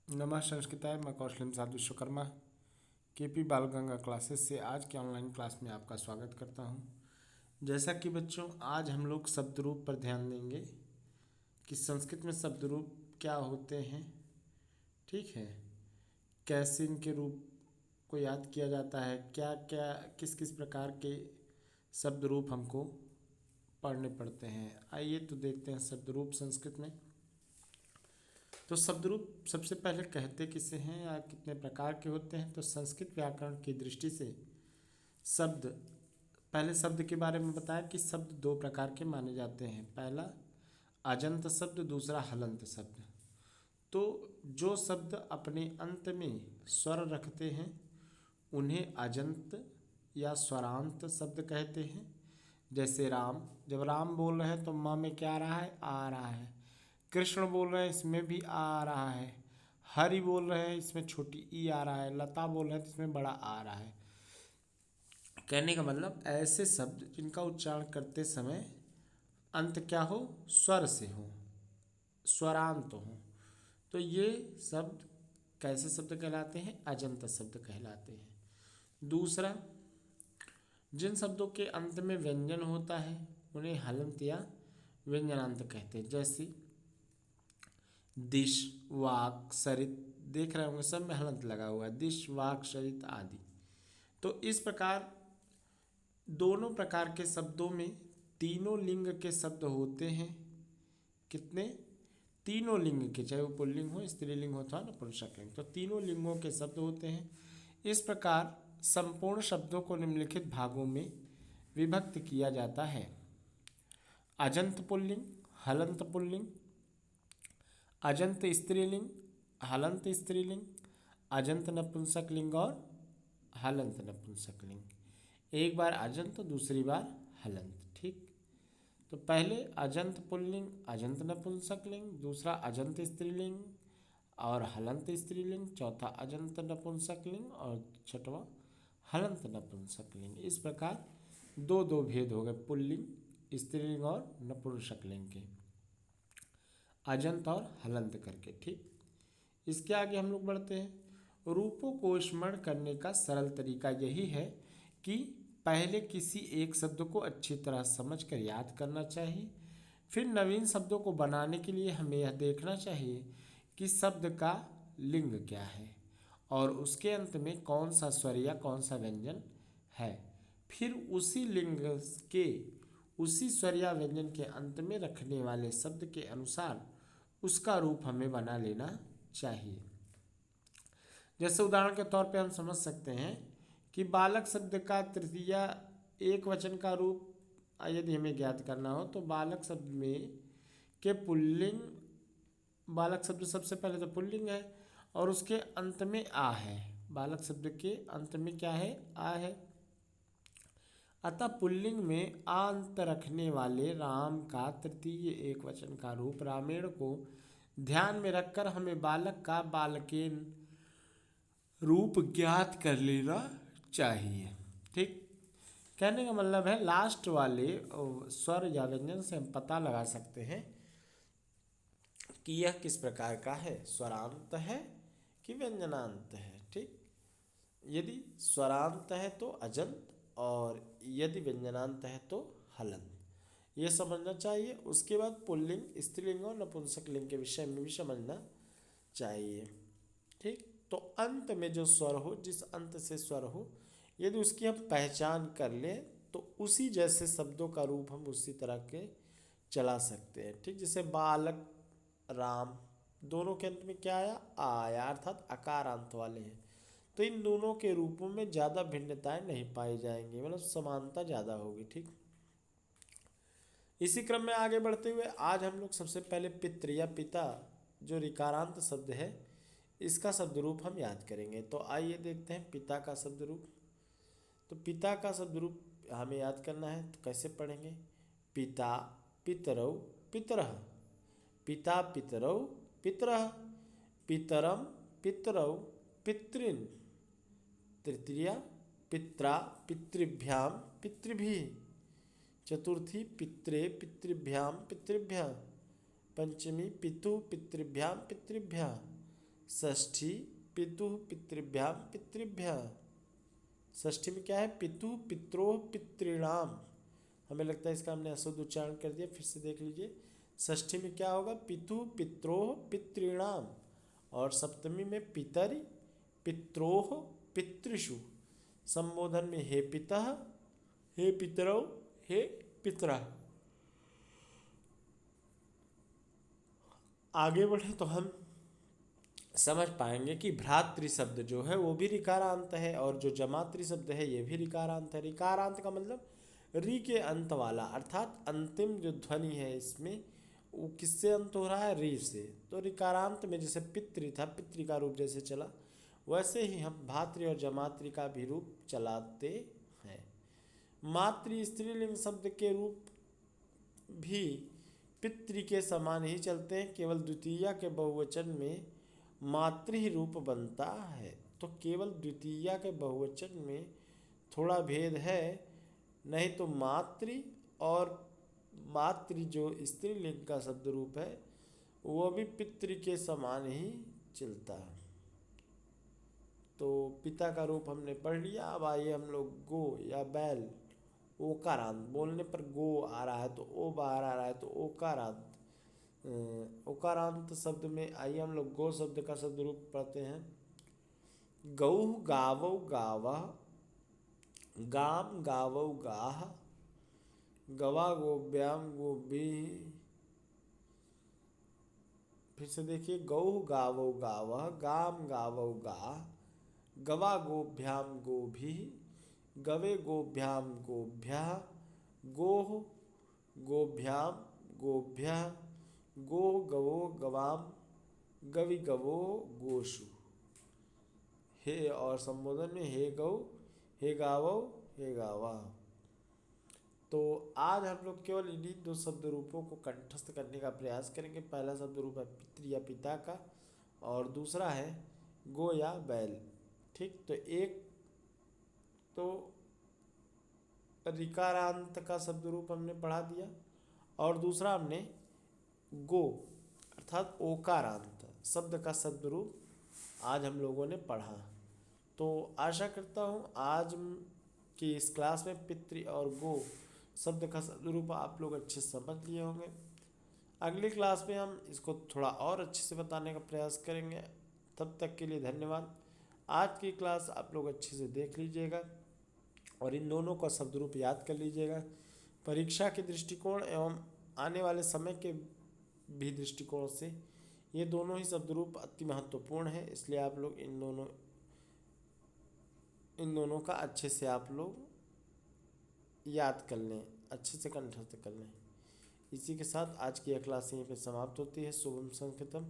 नमः संस्कृताय। मैं कौशलम साधु विश्वकर्मा केपी बाल गंगा क्लासेस से आज के ऑनलाइन क्लास में आपका स्वागत करता हूं। जैसा कि बच्चों, आज हम लोग शब्द रूप पर ध्यान देंगे कि संस्कृत में शब्द रूप क्या होते हैं, ठीक है, कैसे इनके रूप को याद किया जाता है, क्या क्या किस किस प्रकार के शब्द रूप हमको पढ़ने पड़ते हैं। आइए तो देखते हैं शब्द रूप संस्कृत में। तो शब्द रूप सबसे पहले कहते किसे हैं या कितने प्रकार के होते हैं। तो संस्कृत व्याकरण की दृष्टि से शब्द, पहले शब्द के बारे में बताया कि शब्द दो प्रकार के माने जाते हैं। पहला अजंत शब्द, दूसरा हलंत शब्द। तो जो शब्द अपने अंत में स्वर रखते हैं उन्हें अजंत या स्वरांत शब्द कहते हैं। जैसे राम, जब राम बोल रहे हैं तो माँ में क्या आ रहा है, आ रहा है। कृष्ण बोल रहे हैं, इसमें भी आ रहा है। हरि बोल रहे हैं, इसमें छोटी ई आ रहा है। लता बोल रहे हैं तो इसमें बड़ा आ रहा है। कहने का मतलब ऐसे शब्द जिनका उच्चारण करते समय अंत क्या हो, स्वर से हो, स्वरांत हो, तो ये शब्द कैसे शब्द कहलाते हैं, अजंत शब्द कहलाते हैं। दूसरा, जिन शब्दों के अंत में व्यंजन होता है उन्हें हलंत या व्यंजनांत कहते हैं। जैसे दिश, वाक, सरित, देख रहे होंगे सब में हलंत लगा हुआ है, दिश, वाक, सरित आदि। तो इस प्रकार दोनों प्रकार के शब्दों में तीनों लिंग के शब्द होते हैं। कितने? तीनों लिंग के, चाहे वो पुल्लिंग हो, स्त्रीलिंग हो अथवा नपुंसकलिंग, तो तीनों लिंगों के शब्द होते हैं। इस प्रकार संपूर्ण शब्दों को निम्नलिखित भागों में विभक्त किया जाता है। अजंत पुल्लिंग, हलंत पुल्लिंग, अजंत स्त्रीलिंग, हलंत स्त्रीलिंग, अजंत नपुंसकलिंग और हलंत नपुंसकलिंग। एक बार अजंत, दूसरी बार हलंत, ठीक। तो पहले अजंत पुल्लिंग, अजंत नपुंसकलिंग, दूसरा अजंत स्त्रीलिंग और हलंत स्त्रीलिंग, चौथा अजंत नपुंसकलिंग और छठवां हलंत नपुंसकलिंग। इस प्रकार दो दो भेद हो गए पुल्लिंग, स्त्रीलिंग और नपुंसकलिंग के, अजंत और हलंत करके, ठीक। इसके आगे हम लोग बढ़ते हैं। रूपों को स्मरण करने का सरल तरीका यही है कि पहले किसी एक शब्द को अच्छी तरह समझकर याद करना चाहिए। फिर नवीन शब्दों को बनाने के लिए हमें यह देखना चाहिए कि शब्द का लिंग क्या है और उसके अंत में कौन सा स्वर या कौन सा व्यंजन है। फिर उसी लिंग के, उसी स्वर या व्यंजन के अंत में रखने वाले शब्द के अनुसार उसका रूप हमें बना लेना चाहिए। जैसे उदाहरण के तौर पे हम समझ सकते हैं कि बालक शब्द का तृतीय एक वचन का रूप यदि हमें ज्ञात करना हो तो बालक शब्द में के पुल्लिंग, बालक शब्द सबसे पहले तो पुल्लिंग है और उसके अंत में आ है। बालक शब्द के अंत में क्या है, आ है। अतः पुल्लिंग में आ अंत रखने वाले राम का तृतीय एक वचन का रूप रामेण को ध्यान में रखकर हमें बालक का बालकेन रूप ज्ञात कर लेना चाहिए, ठीक। कहने का मतलब है लास्ट वाले स्वर या व्यंजन से हम पता लगा सकते हैं कि यह किस प्रकार का है, स्वरांत है कि व्यंजनांत है, ठीक। यदि स्वरांत है तो अजंत और यदि व्यंजनांत है तो हलंत, ये समझना चाहिए। उसके बाद पुल्लिंग, स्त्रीलिंग और नपुंसकलिंग के विषय में भी समझना चाहिए, ठीक। तो अंत में जो स्वर हो, जिस अंत से स्वर हो, यदि उसकी हम पहचान कर लें तो उसी जैसे शब्दों का रूप हम उसी तरह के चला सकते हैं, ठीक। जैसे बालक, राम, दोनों के अंत में क्या आया, आया, अर्थात अकारांत वाले हैं। तो इन दोनों के रूपों में ज़्यादा भिन्नताएं नहीं पाई जाएंगी, मतलब समानता ज़्यादा होगी, ठीक। इसी क्रम में आगे बढ़ते हुए आज हम लोग सबसे पहले पितृ या पिता, जो ऋकारांत शब्द है, इसका शब्द रूप हम याद करेंगे। तो आइए देखते हैं पिता का शब्द रूप। तो पिता का शब्द रूप हमें याद करना है तो कैसे पढ़ेंगे, पिता, पितरौ, पितरः, पिता, पितरौ, पितरः, पितरम, पितरौ, पितृन्, तृतीया पित्रा, पितृभ्याम, पितृभिः, चतुर्थी पित्रे, पितृभ्याम, पितृभ्यः, पंचमी पितु, पितृभ्याम, पितृभ्यः, षष्ठी पितुः पितृभ्याम पितृभ्यः। षष्ठी में क्या है, पितुः पित्रोः पितॄणाम। हमें लगता है इसका हमने अशुद्ध उच्चारण कर दिया, फिर से देख लीजिए। षष्ठी में क्या होगा, पितुः पित्रोः पितॄणाम। और सप्तमी में पितरि पित्रोः पितृषु। संबोधन में हे पितः हे पितरौ हे पितरा। आगे बढ़े तो हम समझ पाएंगे कि भ्रातृ शब्द जो है वो भी ऋकारांत है, और जो जमातृ शब्द है ये भी ऋकारांत है। ऋकारांत का मतलब री के अंत वाला, अर्थात अंतिम जो ध्वनि है इसमें वो किससे अंत हो रहा है, री से। तो ऋकारांत में जैसे पितृ था, पितृ का रूप जैसे चला, वैसे ही हम भातृ और जमातृ का भी रूप चलाते हैं। मातृ स्त्रीलिंग शब्द के रूप भी पितृ के समान ही चलते हैं, केवल द्वितीया के बहुवचन में मातृ रूप बनता है। तो केवल द्वितीया के बहुवचन में थोड़ा भेद है, नहीं तो मातृ और मातृ जो स्त्रीलिंग का शब्द रूप है वो भी पितृ के समान ही चलता है। तो पिता का रूप हमने पढ़ लिया। अब आइए हम लोग गो या बैल, ओकारांत, बोलने पर गो आ रहा है तो ओ बाहर आ रहा है तो ओकारांत। ओकारांत शब्द में आइए हम लोग गो शब्द का शब्द रूप पढ़ते हैं। गौः गावौ गावः, गाम गावौ गाः, गवा गोभ्याम गोभिः। फिर से देखिए, गौः गावौ गावः, गाम गावौ गाः, गवा गोभ्याम गोभिः, गवे गोभ्याम गोभ्यः, गोः गोभ्याम गोभ्यः, गोः गवो गवाम, गवि गवो गोषु। हे और संबोधन में हे गौ हे गावो हे गावा। तो आज हम लोग केवल इन्हीं दो शब्द रूपों को कंठस्थ करने का प्रयास करेंगे। पहला शब्द रूप है पितृ या पिता का, और दूसरा है गो या बैल। ठीक, तो एक तो ऋकारांत का शब्द रूप हमने पढ़ा दिया, और दूसरा हमने गो अर्थात ओकारांत शब्द का शब्द रूप आज हम लोगों ने पढ़ा। तो आशा करता हूँ आज की इस क्लास में पितृ और गो शब्द का शब्द रूप आप लोग अच्छे से समझ लिए होंगे। अगली क्लास में हम इसको थोड़ा और अच्छे से बताने का प्रयास करेंगे। तब तक के लिए धन्यवाद। आज की क्लास आप लोग अच्छे से देख लीजिएगा और इन दोनों का शब्द रूप याद कर लीजिएगा। परीक्षा के दृष्टिकोण एवं आने वाले समय के भी दृष्टिकोण से ये दोनों ही शब्द रूप अति महत्वपूर्ण है, इसलिए आप लोग इन दोनों का अच्छे से आप लोग याद कर लें, अच्छे से कंठस्थ कर लें। इसी के साथ आज की यह क्लास यहीं पे समाप्त होती है। शुभम संकेतम।